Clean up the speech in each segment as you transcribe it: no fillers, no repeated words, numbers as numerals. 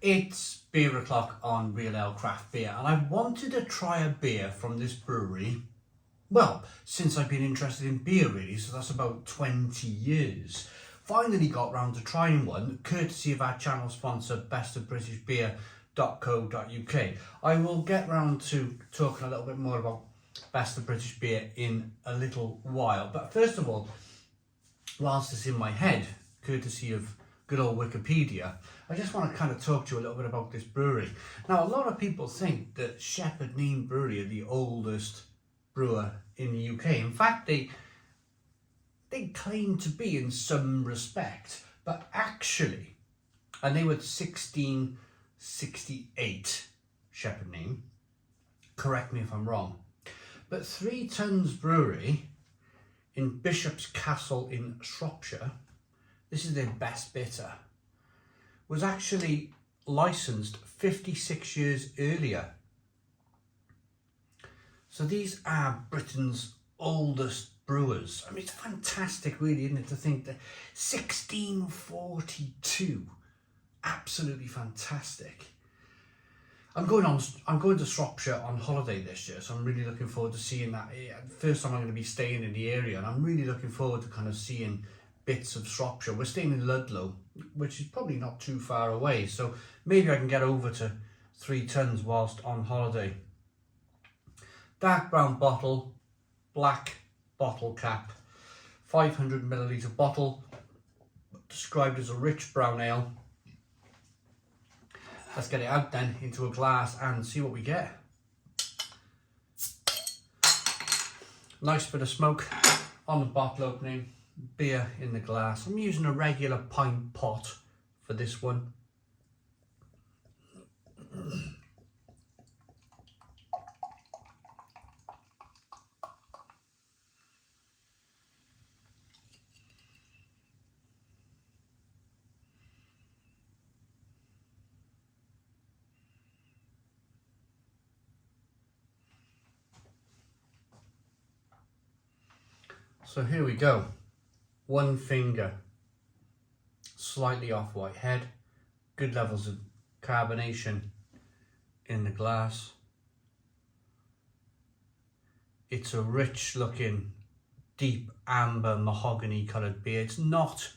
It's beer o'clock on Real Ale Craft Beer, and I wanted to try a beer from this brewery, well, since I've been interested in beer really, so that's about 20 years. Finally got round to trying one, courtesy of our channel sponsor, bestofbritishbeer.co.uk. I will get round to talking a little bit more about Best of British Beer in a little while, but first of all, whilst it's in my head, courtesy of good old Wikipedia, I just want to kind of talk to you a little bit about this brewery. Now, a lot of people think that Shepherd Neame Brewery are the oldest brewer in the UK. In fact, they claim to be in some respect, but actually, and they were 1668, Shepherd Neame, correct me if I'm wrong, but 3 Tons Brewery in Bishop's Castle in Shropshire, this is their best bitter, was actually licensed 56 years earlier. So these are Britain's oldest brewers. I mean, it's fantastic really, isn't it, to think that 1642, absolutely fantastic. I'm going to Shropshire on holiday this year, so I'm really looking forward to seeing that. First time I'm going to be staying in the area, and I'm really looking forward to kind of seeing bits of Shropshire. We're staying in Ludlow, which is probably not too far away, so maybe I can get over to 3 Tons whilst on holiday. Dark brown bottle, black bottle cap, 500 milliliter bottle, described as a rich brown ale. Let's get it out then into a glass and see what we get. Nice bit of smoke on the bottle opening, beer in the glass. I'm using a regular pint pot for this one. So here we go. One finger, slightly off-white head, good levels of carbonation in the glass. It's a rich looking, deep amber mahogany coloured beer. It's not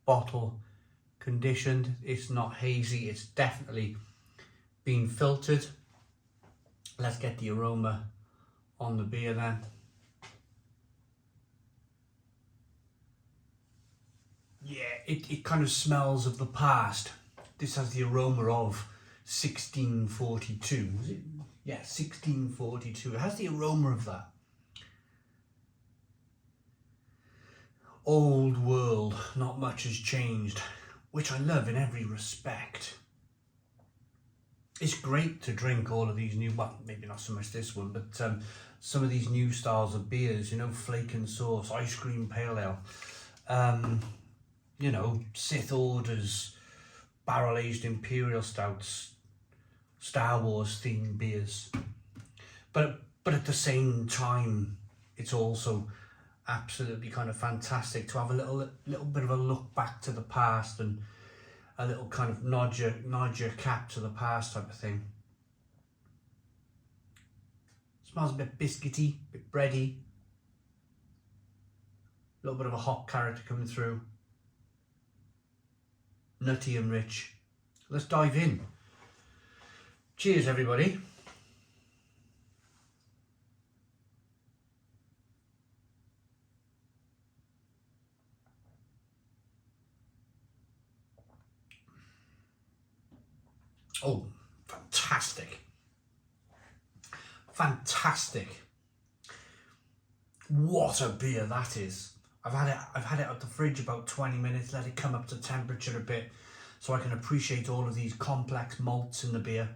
bottle conditioned, it's not hazy, it's definitely been filtered. Let's get the aroma on the beer then. Yeah, it kind of smells of the past. This has the aroma of 1642. Is it? Yeah, 1642. It has the aroma of that. Old world, not much has changed, which I love in every respect. It's great to drink all of these new, well, maybe not so much this one, but some of these new styles of beers, you know, flake and sauce, ice cream pale ale. You know, Sith Orders, barrel-aged imperial stouts, Star Wars themed beers. But at the same time, it's also absolutely kind of fantastic to have a little bit of a look back to the past and a little kind of nod your cap to the past type of thing. Smells a bit biscuity, a bit bready. A little bit of a hop character coming through. Nutty and rich. Let's dive in. Cheers, everybody. Oh, fantastic. Fantastic. What a beer that is. I've had it out the fridge about 20 minutes, let it come up to temperature a bit so I can appreciate all of these complex malts in the beer.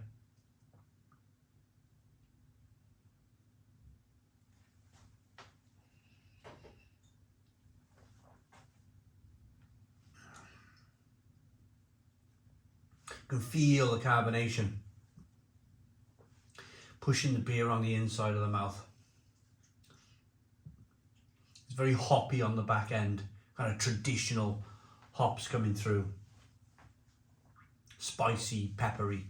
You can feel the carbonation pushing the beer on the inside of the mouth. It's very hoppy on the back end, kind of traditional hops coming through. spicy, peppery,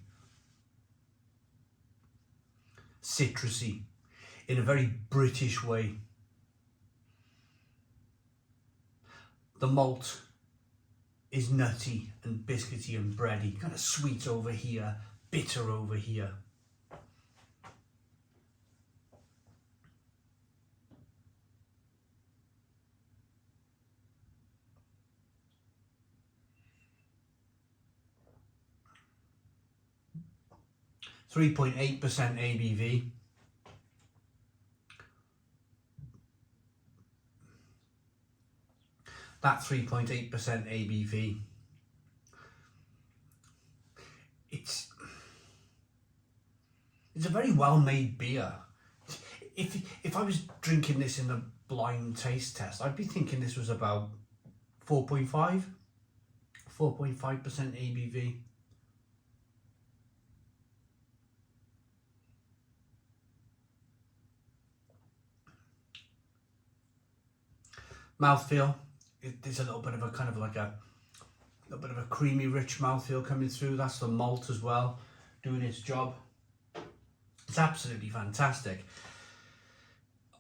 citrusy, in a very British way. The malt is nutty and biscuity and bready, kind of sweet over here, bitter over here. .8% ABV. That 3.8% ABV. It's a very well-made beer. If I was drinking this in a blind taste test, I'd be thinking this was about 4.5% ABV. Mouthfeel, there's a little bit of a kind of like a little bit of a creamy, rich mouthfeel coming through. That's the malt as well, doing its job. It's absolutely fantastic.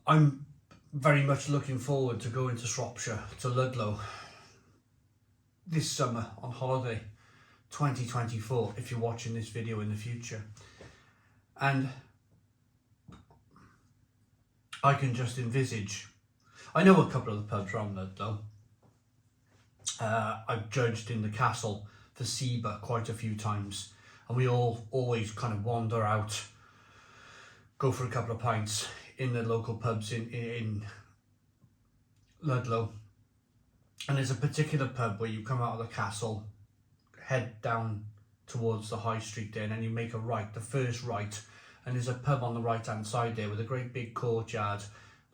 I'm very much looking forward to going to Shropshire, to Ludlow, this summer on holiday, 2024, if you're watching this video in the future. And I can just envisage, I know a couple of the pubs around Ludlow. I've judged in the castle for Seba quite a few times, and we always kind of wander out, go for a couple of pints in the local pubs in Ludlow. And there's a particular pub where you come out of the castle, head down towards the high street there, and then you make a right, the first right, and there's a pub on the right hand side there with a great big courtyard,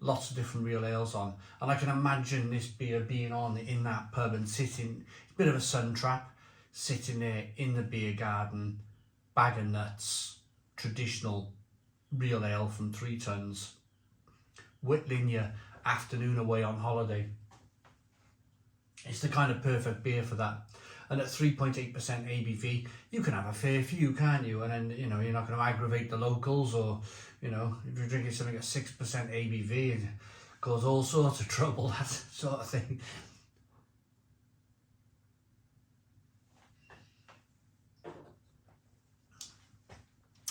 lots of different real ales on. And I can imagine this beer being on in that pub and sitting, a bit of a sun trap, sitting there in the beer garden, bag of nuts, traditional real ale from 3 tons, whittling your afternoon away on holiday. It's the kind of perfect beer for that. And at 3.8% ABV, you can have a fair few, can't you? And then, you know, you're not going to aggravate the locals, or, you know, if you're drinking something at 6% ABV, it cause all sorts of trouble, that sort of thing.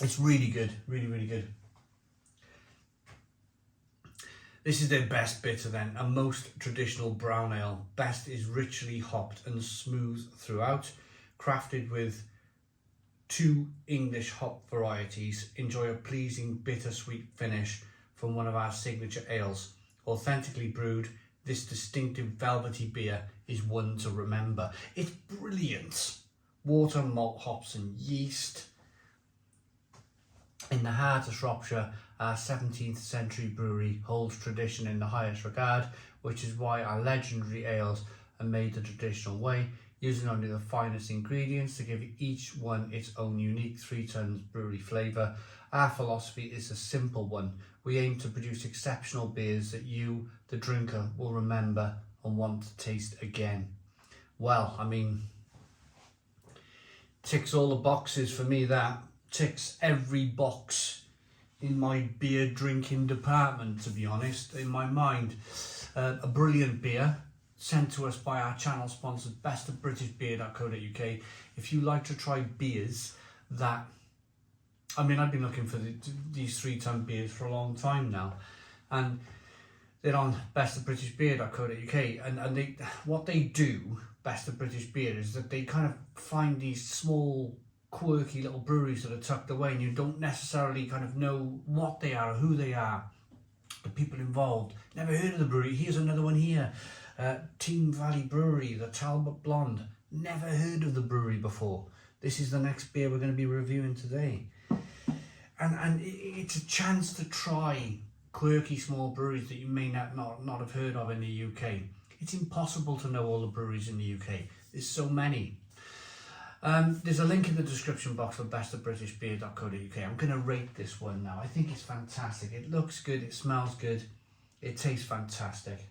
It's really good, really, really good. This is their best bitter then, a most traditional brown ale. Best is richly hopped and smooth throughout, crafted with 2 English hop varieties. Enjoy a pleasing bittersweet finish from one of our signature ales. Authentically brewed, this distinctive velvety beer is one to remember. It's brilliant. Water, malt, hops and yeast. In the heart of Shropshire, our 17th century brewery holds tradition in the highest regard, which is why our legendary ales are made the traditional way, using only the finest ingredients to give each one its own unique 3 tons brewery flavour. Our philosophy is a simple one. We aim to produce exceptional beers that you, the drinker, will remember and want to taste again. Well, I mean, ticks all the boxes for me, that. Ticks every box in my beer drinking department, to be honest, in my mind. A brilliant beer sent to us by our channel sponsor, bestofbritishbeer.co.uk. If you like to try beers that, I mean, I've been looking for these 3 ton beers for a long time now, and they're on bestofbritishbeer.co.uk, and they, what they do, Best of British Beer, is that they kind of find these small quirky little breweries that are tucked away, and you don't necessarily kind of know what they are or who they are, the people involved. Never heard of the brewery. Here's another one here, Team Valley Brewery, the Talbot Blonde. Never heard of the brewery before. This is the next beer we're going to be reviewing today, and it's a chance to try quirky small breweries that you may not have heard of in the UK. It's impossible to know all the breweries in the UK. There's so many. There's a link in the description box for bestofbritishbeer.co.uk. I'm going to rate this one now. I think it's fantastic. It looks good, it smells good, it tastes fantastic.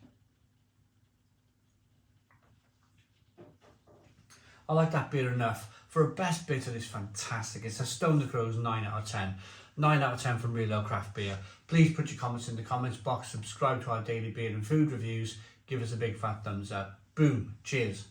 I like that beer enough. For for a best bitter, it's fantastic. It's a Stone the Crows 9 out of 10. 9 out of 10 from Real Ale Craft Beer. Please put your comments in the comments box, subscribe to our daily beer and food reviews, give us a big fat thumbs up. Boom, cheers.